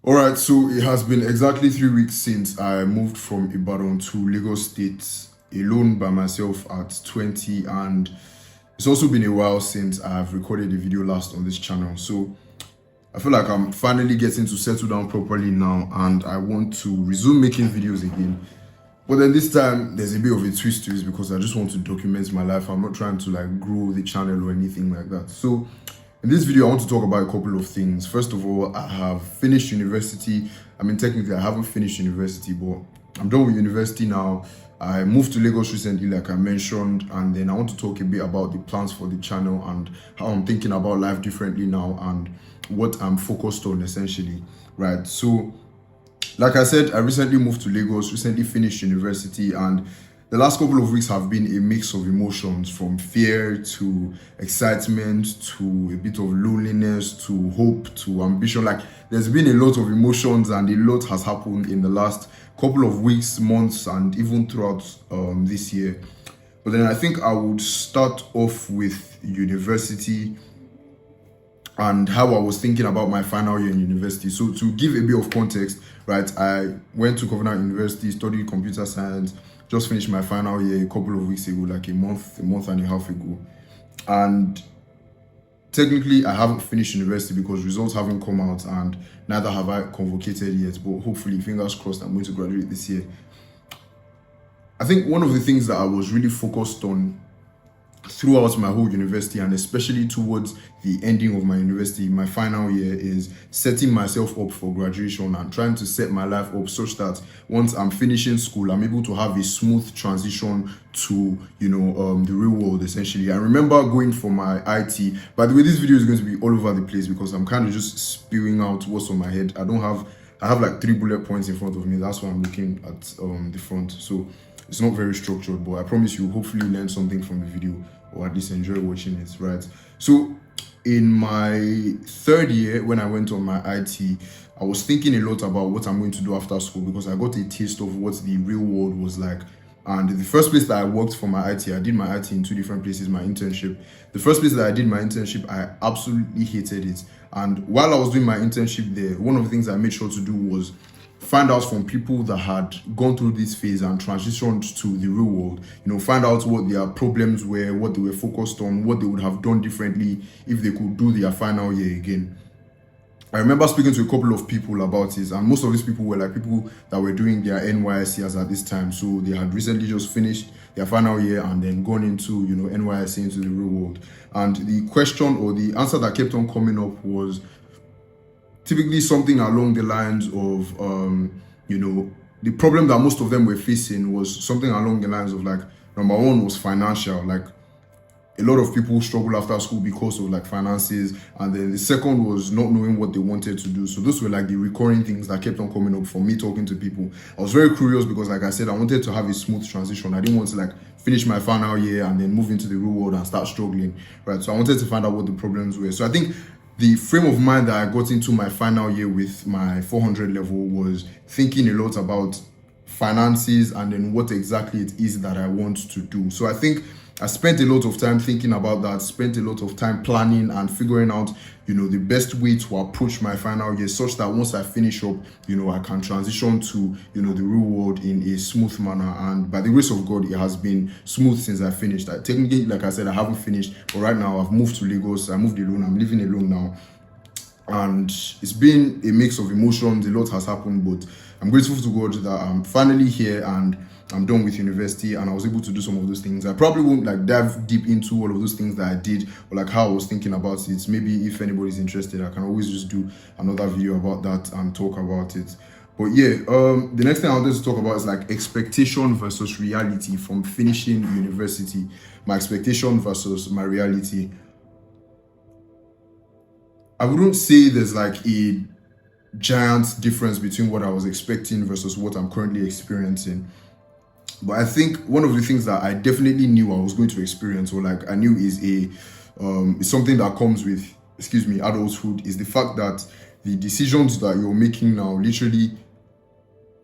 All right, so it has been exactly 3 weeks since I moved from Ibadan to Lagos State alone by myself at 20, and it's also been a while since I've recorded a video last on this channel. So I feel like I'm finally getting to settle down properly now, and I want to resume making videos again. But then this time there's a bit of a twist to it because I just want to document my life. I'm not trying to like grow the channel or anything like that. So in this video, I want to talk about a couple of things. First of all, I have finished university. I mean, technically, I haven't finished university, but I'm done with university now. I moved to Lagos recently, like I mentioned, and then I want to talk a bit about the plans for the channel and how I'm thinking about life differently now and what I'm focused on essentially, right? So, like I said, I recently moved to Lagos, recently finished university, and the last couple of weeks have been a mix of emotions from fear to excitement to a bit of loneliness to hope to ambition. Like, there's been a lot of emotions and a lot has happened in the last couple of weeks, months, and even throughout this year. But then I think I would start off with university and how I was thinking about my final year in university. So to give a bit of context, right, I went to Covenant University, studied computer science, just finished my final year a couple of weeks ago, like a month and a half ago. And technically I haven't finished university because results haven't come out and neither have I convocated yet, but hopefully, fingers crossed, I'm going to graduate this year. I think one of the things that I was really focused on throughout my whole university, and especially towards the ending of my university, my final year, is setting myself up for graduation and trying to set my life up such that once I'm finishing school, I'm able to have a smooth transition to, the real world essentially. I remember going for my IT. By the way, this video is going to be all over the place because I'm kind of just spewing out what's on my head. I have like 3 bullet points in front of me. That's why I'm looking at the front. So it's not very structured, but I promise you, hopefully learn something from the video or at least enjoy watching it, right? So in my third year, when I went on my IT, I was thinking a lot about what I'm going to do after school because I got a taste of what the real world was like. And the first place that I worked for my IT, I did my IT in 2 different places, my internship. The first place that I did my internship, I absolutely hated it. And while I was doing my internship there, one of the things I made sure to do was find out from people that had gone through this phase and transitioned to the real world, find out what their problems were, what they were focused on, what they would have done differently if they could do their final year again. I remember speaking to a couple of people about this, and most of these people were like people that were doing their NYSCs at this time. So they had recently just finished their final year and then gone into, NYSC, into the real world. And the question or the answer that kept on coming up was typically something along the lines of, the problem that most of them were facing was something along the lines of, like, number one was financial. Like, a lot of people struggle after school because of like finances, and then the second was not knowing what they wanted to do. So those were like the recurring things that kept on coming up for me talking to people. I was very curious because, like I said, I wanted to have a smooth transition. I didn't want to like finish my final year and then move into the real world and start struggling, right? So I wanted to find out what the problems were. So I think the frame of mind that I got into my final year with my 400 level was thinking a lot about finances and then what exactly it is that I want to do. So I think I spent a lot of time thinking about that, spent a lot of time planning and figuring out, the best way to approach my final year such that once I finish up, I can transition to, the real world in a smooth manner. And by the grace of God, it has been smooth since I finished. Technically, like I said, I haven't finished, but right now I've moved to Lagos. I moved alone. I'm living alone now. And it's been a mix of emotions. A lot has happened, but I'm grateful to God that I'm finally here and I'm done with university and I was able to do some of those things. I probably won't like dive deep into all of those things that I did or like how I was thinking about it. Maybe if anybody's interested, I can always just do another video about that and talk about it. But yeah, the next thing I wanted to talk about is like expectation versus reality from finishing university. My expectation versus my reality. I wouldn't say there's like a giant difference between what I was expecting versus what I'm currently experiencing. But I think one of the things that I definitely knew I was going to experience, or like I knew is something that comes with, adulthood, is the fact that the decisions that you're making now literally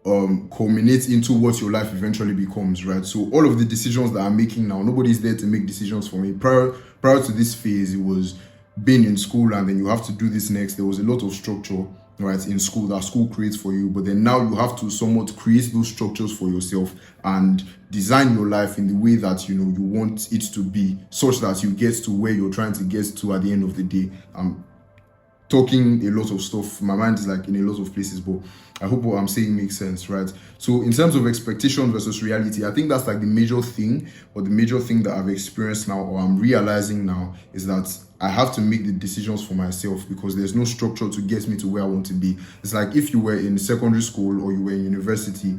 culminate into what your life eventually becomes, right? So all of the decisions that I'm making now, nobody's there to make decisions for me. Prior to this phase, it was being in school and then you have to do this next. There was a lot of structure. right, in school, that school creates for you. But then now you have to somewhat create those structures for yourself and design your life in the way that you want it to be, such that you get to where you're trying to get to at the end of the day. Talking a lot of stuff, my mind is like in a lot of places, but I hope what I'm saying makes sense, right? So in terms of expectation versus reality, I think that's like the major thing, or the major thing that I've experienced now, or I'm realizing now, is that I have to make the decisions for myself, because there's no structure to get me to where I want to be. It's like if you were in secondary school or you were in university,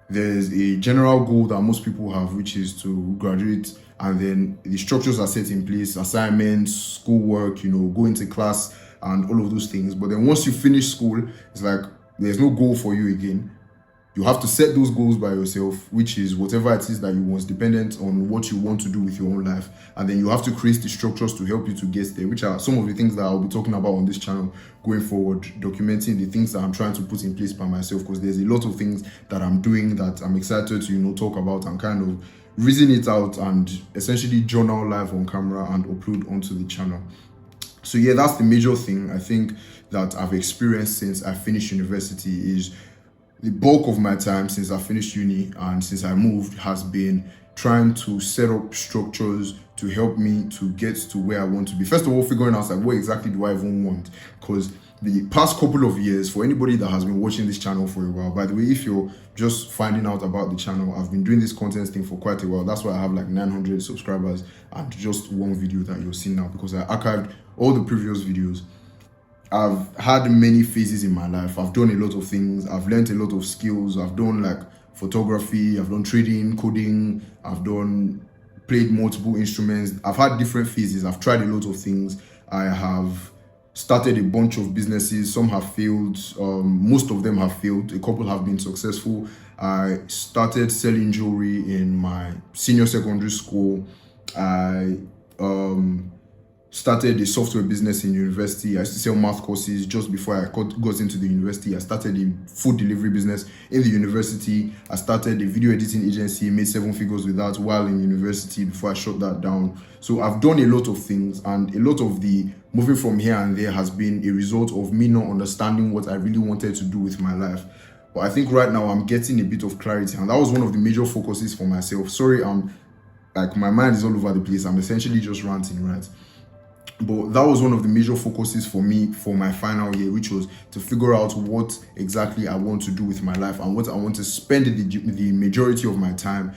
there's a general goal that most people have, which is to graduate, and then the structures are set in place, assignments, schoolwork, go into class and all of those things. But then once you finish school, it's like there's no goal for you again. You have to set those goals by yourself, which is whatever it is that you want, dependent on what you want to do with your own life. And then you have to create the structures to help you to get there, which are some of the things that I'll be talking about on this channel going forward, documenting the things that I'm trying to put in place by myself, because there's a lot of things that I'm doing that I'm excited to, talk about and kind of reason it out and essentially journal live on camera and upload onto the channel. So yeah, that's the major thing I think that I've experienced since I finished university. Is the bulk of my time since I finished uni and since I moved has been trying to set up structures to help me to get to where I want to be. First of all, figuring out like what exactly do I even want, because the past couple of years, for anybody that has been watching this channel for a while, by the way, if you're just finding out about the channel, I've been doing this content thing for quite a while. That's why I have like 900 subscribers and just one video that you're seeing now, because I archived all the previous videos. I've had many phases in my life. I've done a lot of things. I've learned a lot of skills. I've done like photography, I've done trading, coding, played multiple instruments. I've had different phases. I've tried a lot of things. I have started a bunch of businesses. Some have failed. Most of them have failed. A couple have been successful. I started selling jewelry in my senior secondary school. I started a software business in university. I used to sell math courses just before I got into the university. I started a food delivery business in the university. I started a video editing agency, made 7 figures with that while in university before I shut that down. So I've done a lot of things, and a lot of the moving from here and there has been a result of me not understanding what I really wanted to do with my life. But I think right now I'm getting a bit of clarity, and that was one of the major focuses for myself. Sorry, like my mind is all over the place. I'm essentially just ranting, right? But that was one of the major focuses for me for my final year, which was to figure out what exactly I want to do with my life and what I want to spend the majority of my time,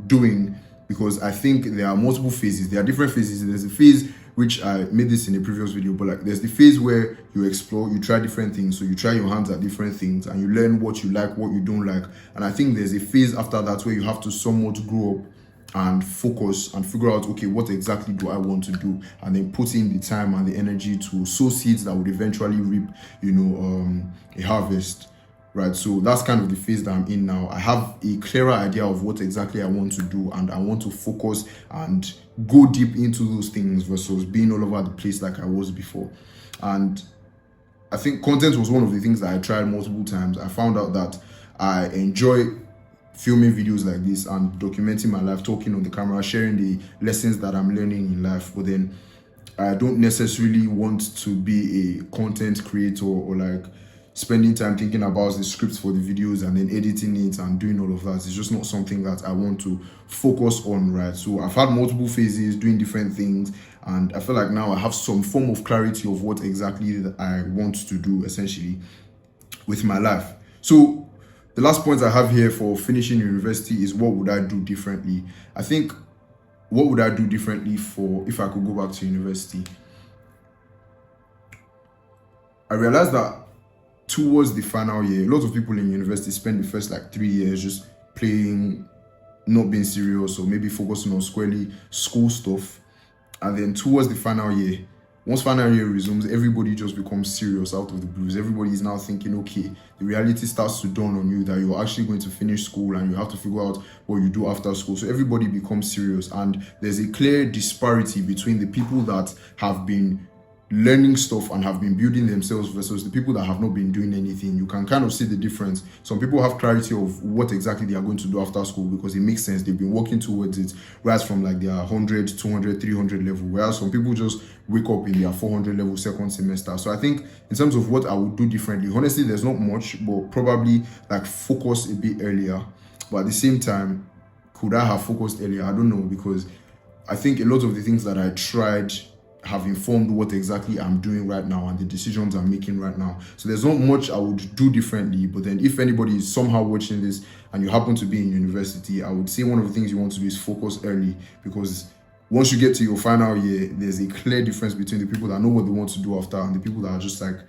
doing. Because I think there are multiple phases. There are different phases. There's a phase, which I made this in a previous video, but like there's the phase where you explore, you try different things. So you try your hands at different things and you learn what you like, what you don't like. And I think there's a phase after that where you have to somewhat grow up and focus and figure out, okay, what exactly do I want to do, and then put in the time and the energy to sow seeds that would eventually reap, a harvest, right? So that's kind of the phase that I'm in now. I have a clearer idea of what exactly I want to do, and I want to focus and go deep into those things versus being all over the place like I was before. And I think content was one of the things that I tried multiple times. I found out that I enjoy filming videos like this and documenting my life, talking on the camera, sharing the lessons that I'm learning in life. But then I don't necessarily want to be a content creator or like spending time thinking about the scripts for the videos and then editing it and doing all of that. It's just not something that I want to focus on, right? So I've had multiple phases doing different things, and I feel like now I have some form of clarity of what exactly that I want to do essentially with my life. So the last point I have here for finishing university is what would I do differently? I think what would I do differently if I could go back to university? I realized that towards the final year, a lot of people in university spend the first like 3 years just playing, not being serious, or maybe focusing on squarely school stuff. And then towards the final year, once final year resumes, everybody just becomes serious out of the blues. Everybody is now thinking, okay, the reality starts to dawn on you that you're actually going to finish school and you have to figure out what you do after school. So everybody becomes serious, and there's a clear disparity between the people that have been learning stuff and have been building themselves versus the people that have not been doing anything, you can kind of see the difference. Some people have clarity of what exactly they are going to do after school because it makes sense. They've been working towards it right from like their 100, 200, 300 level, whereas some people just wake up in their 400 level second semester. So I think in terms of what I would do differently, honestly, there's not much, but probably like focus a bit earlier. But at the same time, could I have focused earlier? I don't know, because I think a lot of the things that I tried have informed what exactly I'm doing right now and the decisions I'm making right now. So there's not much I would do differently. But then if anybody is somehow watching this and you happen to be in university, I would say one of the things you want to do is focus early, because once you get to your final year, there's a clear difference between the people that know what they want to do after and the people that are just like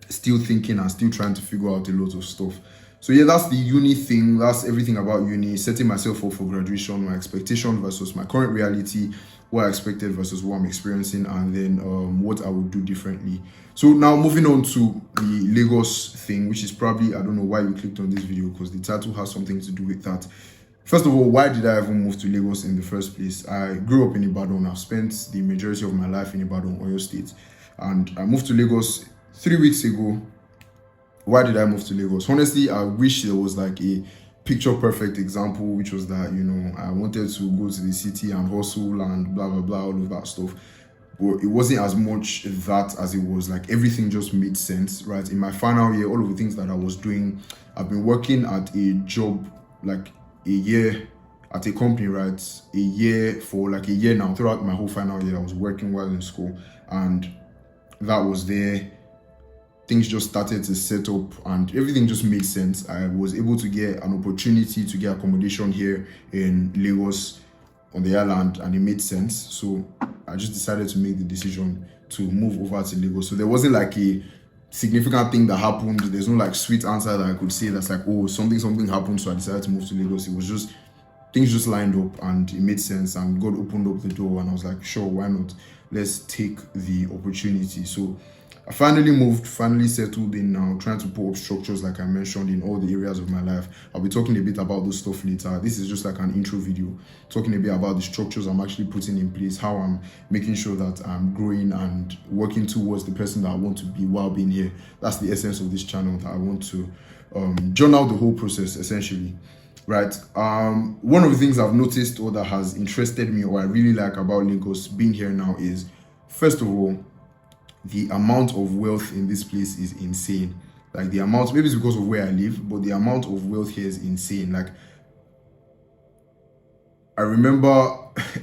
still thinking and still trying to figure out a lot of stuff. So yeah, that's the uni thing. That's everything about uni, setting myself up for graduation, my expectation versus my current reality, what I expected versus what I'm experiencing, and then what I would do differently. So now moving on to the Lagos thing, which is probably, I don't know why you clicked on this video, because the title has something to do with that. First of all, why did I even move to Lagos in the first place? I grew up in Ibadan. I've spent the majority of my life in Ibadan, Oyo State, and I moved to Lagos 3 weeks ago. Why did I move to Lagos? Honestly, I wish there was like a picture perfect example, which was that, you know, I wanted to go to the city and hustle and blah blah blah, all of that stuff. But it wasn't as much that as it was like everything just made sense, right? In my final year, all of the things that I was doing, I've been working at a job like a year at a company, right? A year for like a year now. Throughout my whole final year, I was working while in school, and that was there. Things just started to set up and everything just made sense. I was able to get an opportunity to get accommodation here in Lagos on the island, and it made sense. So I just decided to make the decision to move over to Lagos. So there wasn't like a significant thing that happened. There's no like sweet answer that I could say that's like, oh, something happened, so I decided to move to Lagos. It was just things just lined up and it made sense, and God opened up the door, and I was like, sure, why not? Let's take the opportunity. So I finally moved, finally settled in now, trying to put up structures like I mentioned in all the areas of my life. I'll be talking a bit about those stuff later. This is just like an intro video, talking a bit about the structures I'm actually putting in place, how I'm making sure that I'm growing and working towards the person that I want to be while being here. That's the essence of this channel, that I want to journal the whole process essentially. Right. One of the things I've noticed or that has interested me or I really like about Lagos being here now is, first of all, the amount of wealth in this place is insane. Like the amount, maybe it's because of where I live, but the amount of wealth here is insane. Like I remember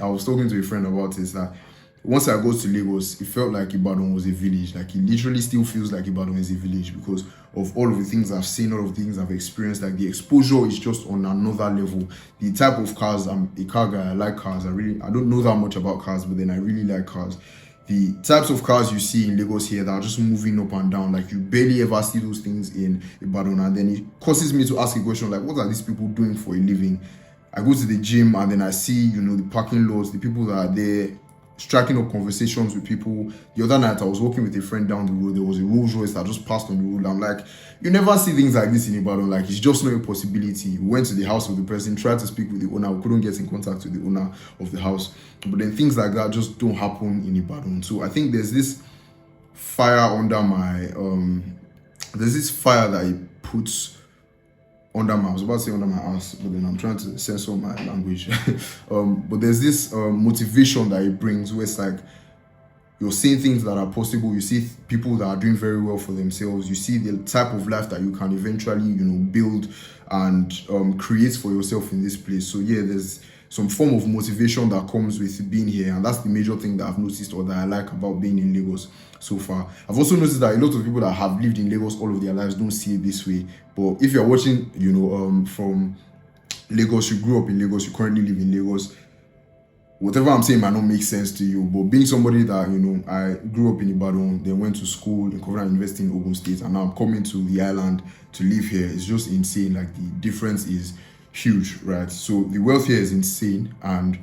I was talking to a friend about this, that once I got to Lagos, it felt like Ibadan was a village. Like it literally still feels like Ibadan is a village because of all of the things I've seen, all of the things I've experienced. Like the exposure is just on another level. The type of cars, I'm a car guy, I like cars. I don't know that much about cars, but then I really like cars. The types of cars you see in Lagos here that are just moving up and down, like you barely ever see those things in Ibadan. And then it causes me to ask a question like, what are these people doing for a living? I go to the gym and then I see, you know, the parking lots, the people that are there, striking up conversations with people. The other night I was walking with a friend down the road. There was a Rolls Royce that just passed on the road. I'm like, you never see things like this in Ibadan. Like it's just not a possibility. We went to the house of the person, tried to speak with the owner. We couldn't get in contact with the owner of the house. But then things like that just don't happen in Ibadan. So I think there's this fire under my there's this fire that it puts under my, I was about to say under my ass, but then I'm trying to censor my language. But there's this motivation that it brings where it's like you're seeing things that are possible. You see people that are doing very well for themselves. You see the type of life that you can eventually, you know, build and create for yourself in this place. So yeah, there's some form of motivation that comes with being here, and that's the major thing that I've noticed or that I like about being in Lagos so far. I've also noticed that a lot of people that have lived in Lagos all of their lives don't see it this way. But if you're watching, you know, from Lagos, you grew up in Lagos, you currently live in Lagos, whatever I'm saying might not make sense to you, but being somebody that, you know, I grew up in Ibadan, then went to school in Covenant University in Ogun State, and now I'm coming to the island to live here, it's just insane. Like the difference is huge, right? So the wealth here is insane, and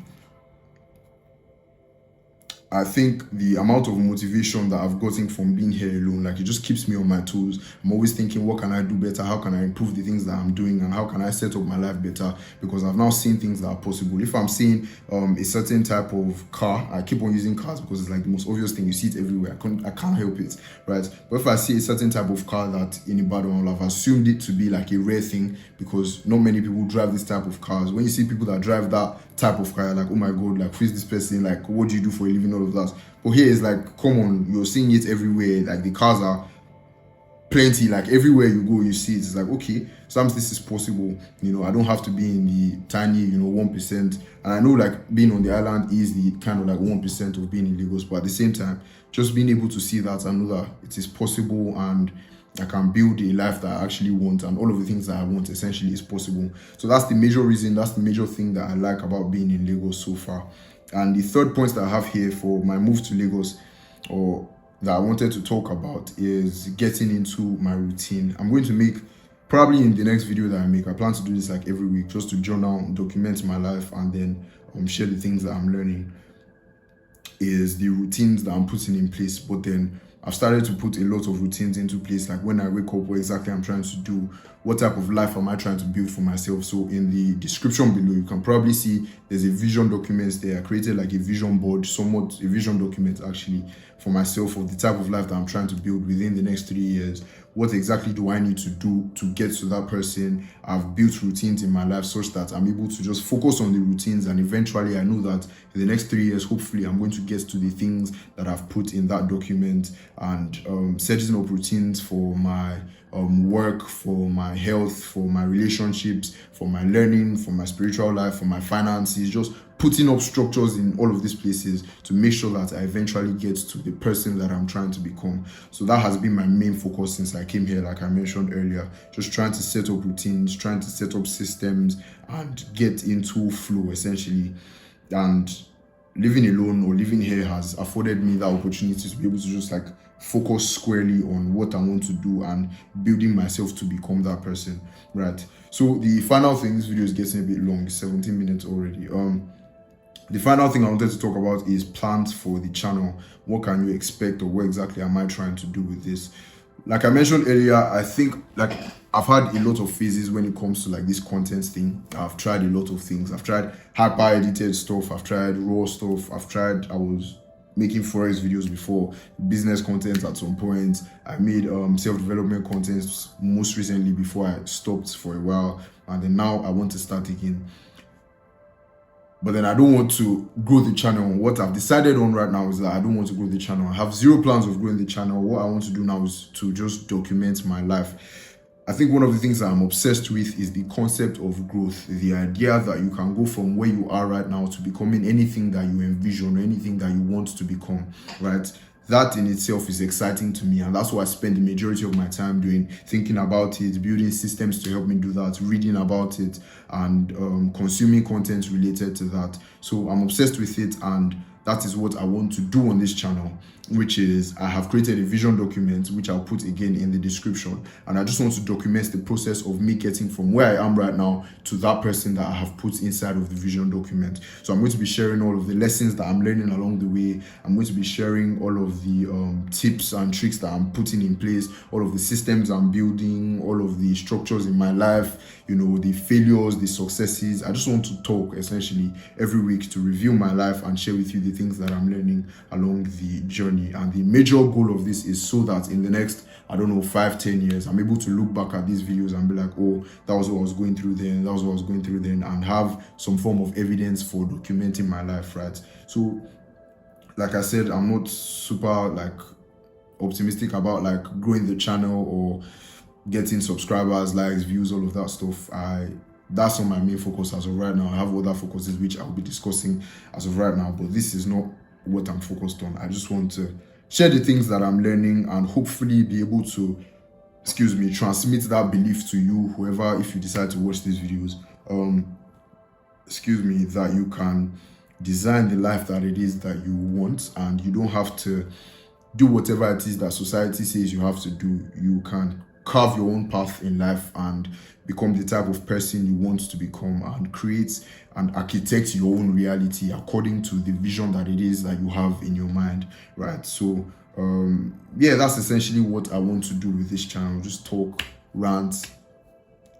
I think the amount of motivation that I've gotten from being here alone, like, it just keeps me on my toes. I'm always thinking, what can I do better? How can I improve the things that I'm doing? And how can I set up my life better? Because I've now seen things that are possible. If I'm seeing a certain type of car, I keep on using cars because it's like the most obvious thing. You see it everywhere. I can't help it, right? But if I see a certain type of car that in Ibadan, I've assumed it to be like a rare thing because not many people drive this type of cars. When you see people that drive that type of car, like, oh my god, like, who is this person, like, what do you do for a living, all of that. But here it's like, come on, you're seeing it everywhere. Like, the cars are plenty, like, everywhere you go you see it. It's like, okay, sometimes this is possible. I don't have to be in the tiny 1%. And I know, like, being on the island is the kind of like 1% of being in Lagos, but at the same time, just being able to see that and know that it is possible and I can build a life that I actually want, and all of the things that I want essentially is possible. So that's the major reason, that's the major thing that I like about being in Lagos so far. And the third point that I have here for my move to Lagos, or that I wanted to talk about, is getting into my routine. I'm going to make, probably in the next video that I make, I plan to do this like every week, just to journal, document my life, and then share the things that I'm learning, is the routines that I'm putting in place. But then I've started to put a lot of routines into place, like when I wake up, what exactly I'm trying to do, what type of life am I trying to build for myself. So in the description below, you can probably see there's a vision document there. I created like a vision board, somewhat a vision document actually, for myself, of the type of life that I'm trying to build within the next 3 years. What exactly do I need to do to get to that person? I've built routines in my life such that I'm able to just focus on the routines, and eventually I know that in the next 3 years, hopefully I'm going to get to the things that I've put in that document. And setting up routines for my work, for my health, for my relationships, for my learning, for my spiritual life, for my finances, just putting up structures in all of these places to make sure that I eventually get to the person that I'm trying to become. So that has been my main focus since I came here, like I mentioned earlier, just trying to set up routines, trying to set up systems and get into flow essentially. And living alone or living here has afforded me that opportunity to be able to just like focus squarely on what I want to do and building myself to become that person, right? So the final thing, this video is getting a bit long, 17 minutes already. The final thing I wanted to talk about is plans for the channel. What can you expect, or what exactly am I trying to do with this? Like I mentioned earlier, I think like I've had a lot of phases when it comes to like this content thing. I've tried a lot of things. I've tried hyper edited stuff. I've tried raw stuff. I was making forex videos before, business content at some point. I made self-development content most recently before I stopped for a while. And then now I want to start again. But then I don't want to grow the channel. What I've decided on right now is that I don't want to grow the channel. I have zero plans of growing the channel. What I want to do now is to just document my life. I think one of the things that I'm obsessed with is the concept of growth. The idea that you can go from where you are right now to becoming anything that you envision or anything that you want to become, right? That in itself is exciting to me, and that's what I spend the majority of my time doing, thinking about it, building systems to help me do that, reading about it, and consuming content related to that. So I'm obsessed with it, and that is what I want to do on this channel, which is I have created a vision document, which I'll put again in the description. And I just want to document the process of me getting from where I am right now to that person that I have put inside of the vision document. So I'm going to be sharing all of the lessons that I'm learning along the way. I'm going to be sharing all of the tips and tricks that I'm putting in place, all of the systems I'm building, all of the structures in my life, the failures, the successes. I just want to talk essentially every week to review my life and share with you the things that I'm learning along the journey. And the major goal of this is so that in the next, 5-10 years, I'm able to look back at these videos and be like, oh, that was what I was going through then, that was what I was going through then, and have some form of evidence for documenting my life, right? So, like I said, I'm not super optimistic about growing the channel or getting subscribers, likes, views, all of that stuff. That's not my main focus as of right now. I have other focuses which I'll be discussing as of right now, but this is not what I'm focused on. I just want to share the things that I'm learning and hopefully be able to, transmit that belief to you, whoever, if you decide to watch these videos, that you can design the life that it is that you want, and you don't have to do whatever it is that society says you have to do. You can carve your own path in life and become the type of person you want to become, and create and architect your own reality according to the vision that it is that you have in your mind, right? So yeah, that's essentially what I want to do with this channel. Just talk, rant.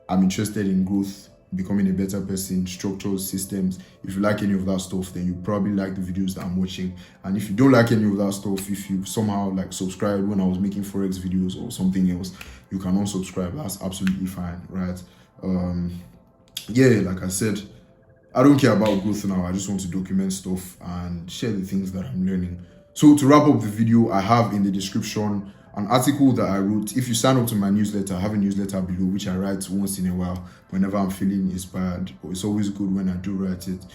I'm interested in growth, becoming a better person, structures, systems. If you like any of that stuff, then you probably like the videos that I'm watching. And if you don't like any of that stuff, if you somehow like subscribed when I was making Forex videos or something else, you can unsubscribe. That's absolutely fine, right? Yeah, like I said, I don't care about growth now. I just want to document stuff and share the things that I'm learning. So to wrap up the video, I have in the description an article that I wrote. If you sign up to my newsletter, I have a newsletter below which I write once in a while whenever I'm feeling inspired. It's always good when I do write it.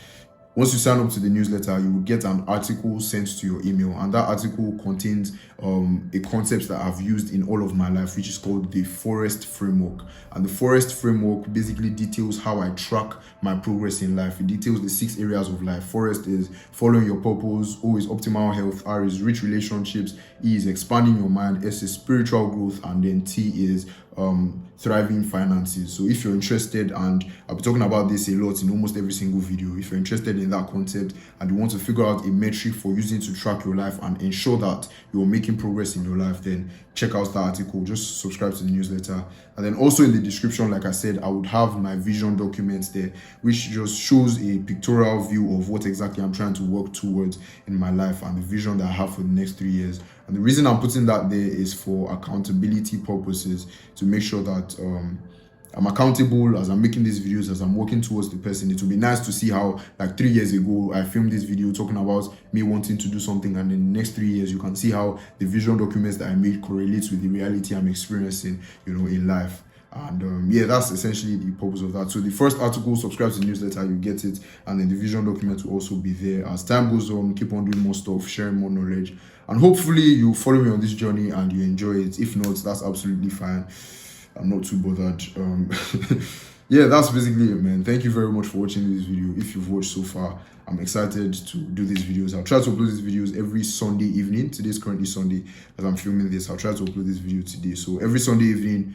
Once you sign up to the newsletter, you will get an article sent to your email, and that article contains a concept that I've used in all of my life, which is called the Forest Framework. And the Forest Framework basically details how I track my progress in life. It details the 6 areas of life. Forest is following your purpose, O is optimal health, R is rich relationships, E is expanding your mind, S is spiritual growth, and then T is thriving finances. So if you're interested, and I'll be talking about this a lot in almost every single video, if you're interested in that concept and you want to figure out a metric for using to track your life and ensure that you're making progress in your life, then check out that article. Just subscribe to the newsletter. And then also in the description, like I said, I would have my vision documents there, which just shows a pictorial view of what exactly I'm trying to work towards in my life and the vision that I have for the next 3 years. And the reason I'm putting that there is for accountability purposes, to make sure that I'm accountable as I'm making these videos, as I'm working towards the person. It would be nice to see how, like 3 years ago, I filmed this video talking about me wanting to do something, and in the next 3 years, you can see how the vision documents that I made correlates with the reality I'm experiencing, you know, in life. And yeah, that's essentially the purpose of that. So the first article, subscribe to the newsletter, you get it, and then the vision document will also be there. As time goes on, keep on doing more stuff, sharing more knowledge, and hopefully you follow me on this journey and you enjoy it. If not, that's absolutely fine. I'm not too bothered. Yeah, that's basically it, man. Thank you very much for watching this video. If you've watched so far, I'm excited to do these videos. I'll try to upload these videos every Sunday evening. Today's currently Sunday as I'm filming this. I'll try to upload this video today. So every Sunday evening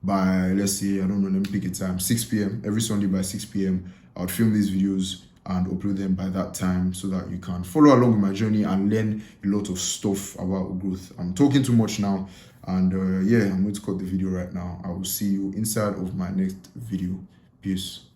by, let's say, I don't know, let me pick a time, 6 p.m. Every Sunday by 6 p.m. I would film these videos and upload them by that time so that you can follow along with my journey and learn a lot of stuff about growth. I'm talking too much now, and yeah, I'm going to cut the video right now. I will see you inside of my next video. Peace.